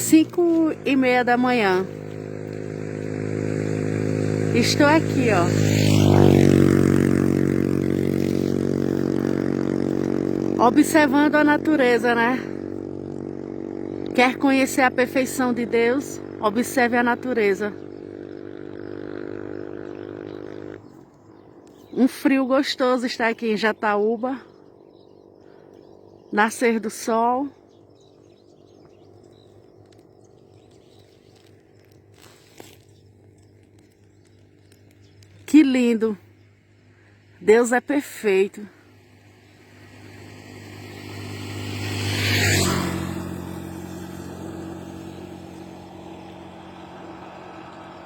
5h30 da manhã. Estou aqui, ó. Observando a natureza, né? Quer conhecer a perfeição de Deus? Observe a natureza. Um frio gostoso está aqui em Jataúba. Nascer do sol. Que lindo! Deus é perfeito.